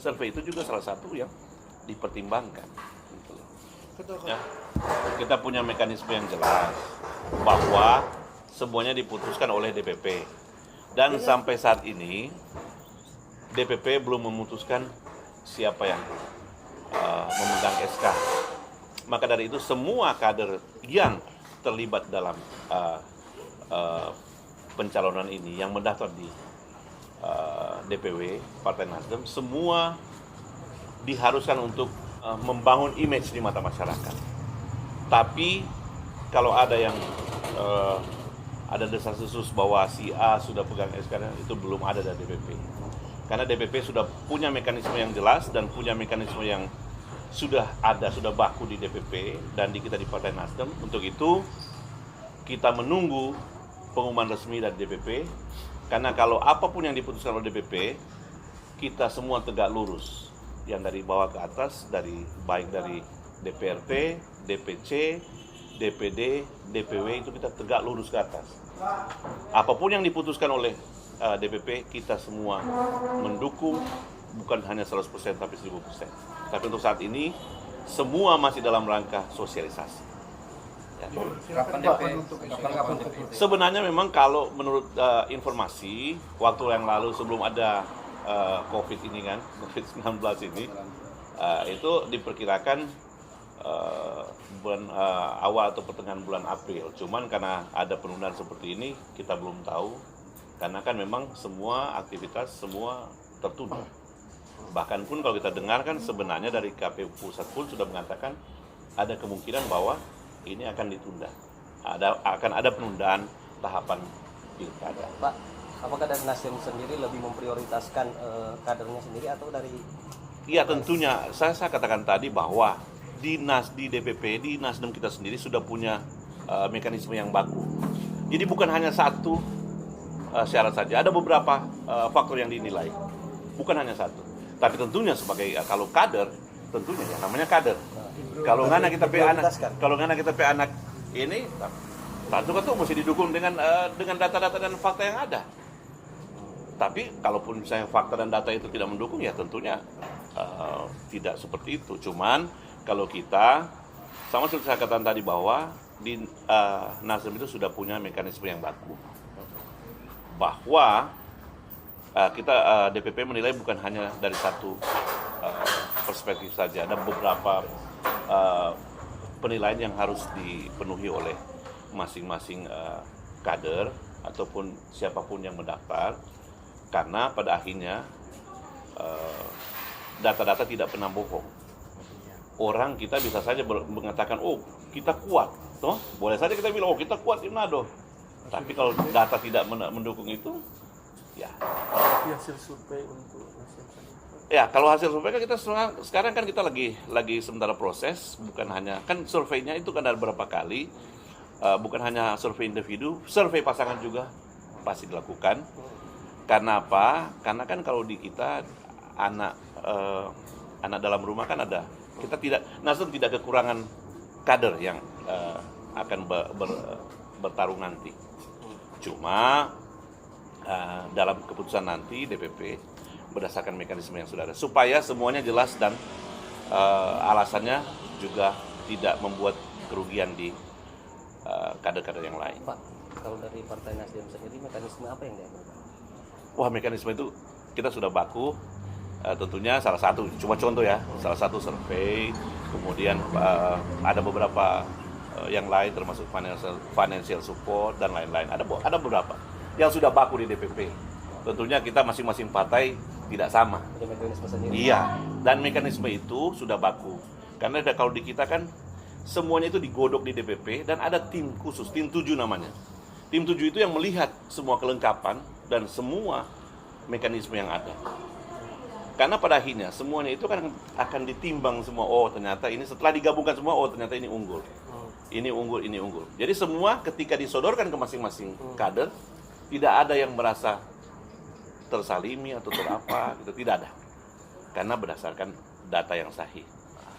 survei itu juga salah satu yang dipertimbangkan. Gitu loh. Ya. Kita punya mekanisme yang jelas bahwa semuanya diputuskan oleh DPP. Dan sampai saat ini DPP belum memutuskan siapa yang memegang SK. Maka dari itu semua kader yang terlibat dalam pencalonan ini yang mendaftar di DPW Partai Nasdem semua diharuskan untuk membangun image di mata masyarakat. Tapi kalau ada yang ada desas-desus bahwa si A sudah pegang SK, itu belum ada dari DPP. Karena DPP sudah punya mekanisme yang jelas dan punya mekanisme yang sudah ada, sudah baku di DPP dan di kita di Partai Nasdem. Untuk itu kita menunggu pengumuman resmi dari DPP. Karena kalau apapun yang diputuskan oleh DPP, kita semua tegak lurus. Yang dari bawah ke atas, baik dari DPRT, DPC, DPD, DPW, itu kita tegak lurus ke atas. Apapun yang diputuskan oleh DPP, kita semua mendukung, bukan hanya 100% tapi 1000%. Tapi untuk saat ini, semua masih dalam rangka sosialisasi. Ya. Sebenarnya memang kalau menurut informasi, waktu yang lalu sebelum ada COVID ini kan, COVID-19 ini, itu diperkirakan bulan awal atau pertengahan bulan April. Cuman karena ada penundaan seperti ini, kita belum tahu. Karena kan memang semua aktivitas semua tertunda. Bahkan pun kalau kita dengarkan sebenarnya dari KPU Pusat pun sudah mengatakan ada kemungkinan bahwa ini akan ditunda. Akan ada penundaan tahapan pilkada. Pak, apakah dari Nasdem sendiri lebih memprioritaskan kadernya sendiri atau dari? Iya tentunya. Saya katakan tadi bahwa di DPP, di Nasdem kita sendiri sudah punya mekanisme yang baku. Jadi bukan hanya satu syarat saja, ada beberapa faktor yang dinilai. Bukan hanya satu. Tapi tentunya sebagai kalau kader, tentunya ya namanya kader. Kalau ngana kita pe anak ini, tentu kan mesti didukung dengan data-data dan fakta yang ada. Tapi kalaupun misalnya fakta dan data itu tidak mendukung, ya tentunya tidak seperti itu. Cuman kalau kita, sama seperti saya katakan tadi bahwa di Nasdem itu sudah punya mekanisme yang baku. Bahwa kita DPP menilai bukan hanya dari satu perspektif saja, ada beberapa penilaian yang harus dipenuhi oleh masing-masing kader ataupun siapapun yang mendaftar, karena pada akhirnya data-data tidak pernah bohong. Orang kita bisa saja mengatakan, oh kita kuat, toh boleh saja kita bilang, oh kita kuat di Manado. Tapi kalau data tidak mendukung itu, ya. Hasil survei untuk Ya, kalau hasil survei kan kita sekarang kan kita lagi sementara proses, bukan hanya kan surveinya itu kan ada beberapa kali, bukan hanya survei individu, survei pasangan juga pasti dilakukan. Karena apa? Karena kan kalau di kita anak dalam rumah kan ada, kita tidak, Nasdem tidak kekurangan kader yang akan bertarung nanti. Cuma dalam keputusan nanti DPP berdasarkan mekanisme yang sudah ada, supaya semuanya jelas dan alasannya juga tidak membuat kerugian di kader-kader yang lain. Pak, kalau dari Partai Nasdem sendiri mekanisme apa yang diambil? Wah, mekanisme itu kita sudah baku, tentunya salah satu, cuma contoh ya, salah satu survei, kemudian ada beberapa yang lain termasuk financial support dan lain-lain, ada beberapa yang sudah baku di DPP. Tentunya kita masing-masing partai tidak sama. Ada mekanisme sendiri. Iya, dan mekanisme itu sudah baku. Karena kalau di kita kan semuanya itu digodok di DPP dan ada tim khusus, tim 7 namanya. Tim 7 itu yang melihat semua kelengkapan dan semua mekanisme yang ada. Karena pada akhirnya semuanya itu kan akan ditimbang semua, oh ternyata ini setelah digabungkan semua, oh ternyata ini unggul. Ini unggul, ini unggul. Jadi semua ketika disodorkan ke masing-masing kader, tidak ada yang merasa tersalimi atau terapa, gitu, tidak ada. Karena berdasarkan data yang sahih.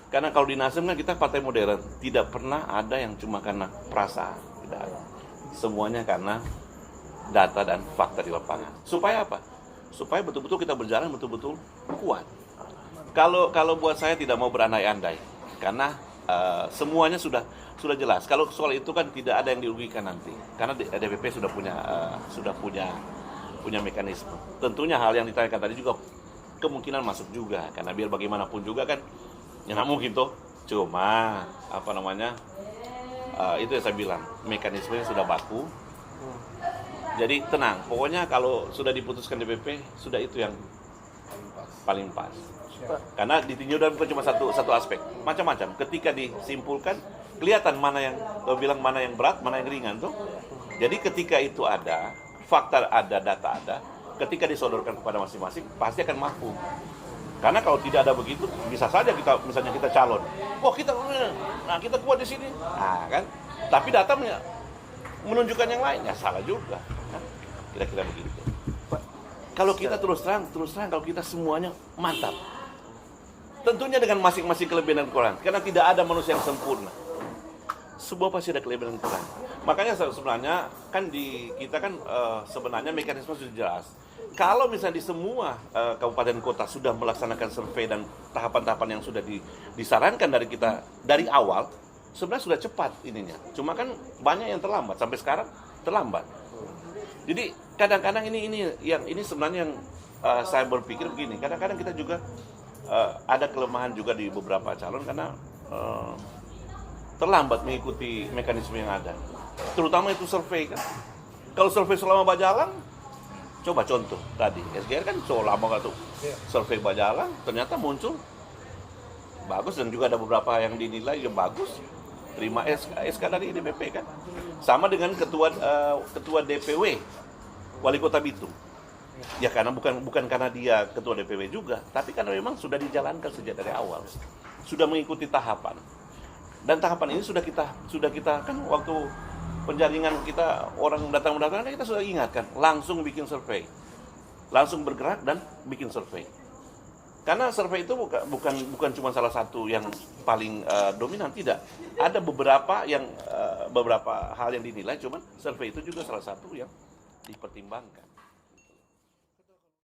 Karena kalau di Nasdem kan kita partai modern, tidak pernah ada yang cuma karena perasaan, tidak ada. Semuanya karena data dan fakta di lapangan. Supaya apa? Supaya betul-betul kita berjalan betul-betul kuat. Kalau buat saya tidak mau berandai-andai, karena semuanya sudah jelas. Kalau soal itu kan tidak ada yang dirugikan nanti, karena DPP sudah punya mekanisme. Tentunya hal yang ditanyakan tadi juga kemungkinan masuk juga, karena biar bagaimanapun juga kan, ya nggak mungkin toh. Cuma itu yang saya bilang, mekanismenya sudah baku. Jadi tenang, pokoknya kalau sudah diputuskan DPP, sudah itu yang paling pas. Karena ditinjau dan bukan cuma satu aspek, macam-macam. Ketika disimpulkan, kelihatan mana yang berat, mana yang ringan tuh. Jadi ketika itu ada, fakta ada, data ada, ketika disodorkan kepada masing-masing, pasti akan mampu. Karena kalau tidak ada begitu, bisa saja misalnya kita calon, kita kuat di sini, nah kan. Tapi data menunjukkan yang lain, ya salah juga. Nah, kira-kira begitu. Kalau kita terus terang, kalau kita semuanya mantap. Tentunya dengan masing-masing kelebihan dan kekurangan, karena tidak ada manusia yang sempurna. Semua pasti ada kelebihan dan kekurangan. Makanya sebenarnya kan kita kan sebenarnya mekanisme sudah jelas. Kalau misalnya di semua kabupaten kota sudah melaksanakan survei dan tahapan-tahapan yang sudah disarankan dari kita dari awal, sebenarnya sudah cepat ininya. Cuma kan banyak yang terlambat, sampai sekarang terlambat. Jadi kadang-kadang ini sebenarnya yang saya berpikir begini. Kadang-kadang kita juga ada kelemahan juga di beberapa calon karena terlambat mengikuti mekanisme yang ada. Terutama itu survei kan. Kalau survei selama berjalan, coba contoh tadi SGR kan lama gak tuh survei berjalan, ternyata muncul bagus dan juga ada beberapa yang dinilai yang bagus. Terima SK dari DPP kan. Sama dengan ketua DPW Wali Kota Bitung. Ya karena bukan karena dia ketua DPW juga, tapi karena memang sudah dijalankan sejak dari awal. Sudah mengikuti tahapan. Dan tahapan ini sudah kita kan waktu penjaringan kita orang datang kita sudah ingatkan, langsung bikin survei. Langsung bergerak dan bikin survei. Karena survei itu bukan cuma salah satu yang paling dominan, tidak. Ada beberapa hal yang dinilai, cuman survei itu juga salah satu yang dipertimbangkan.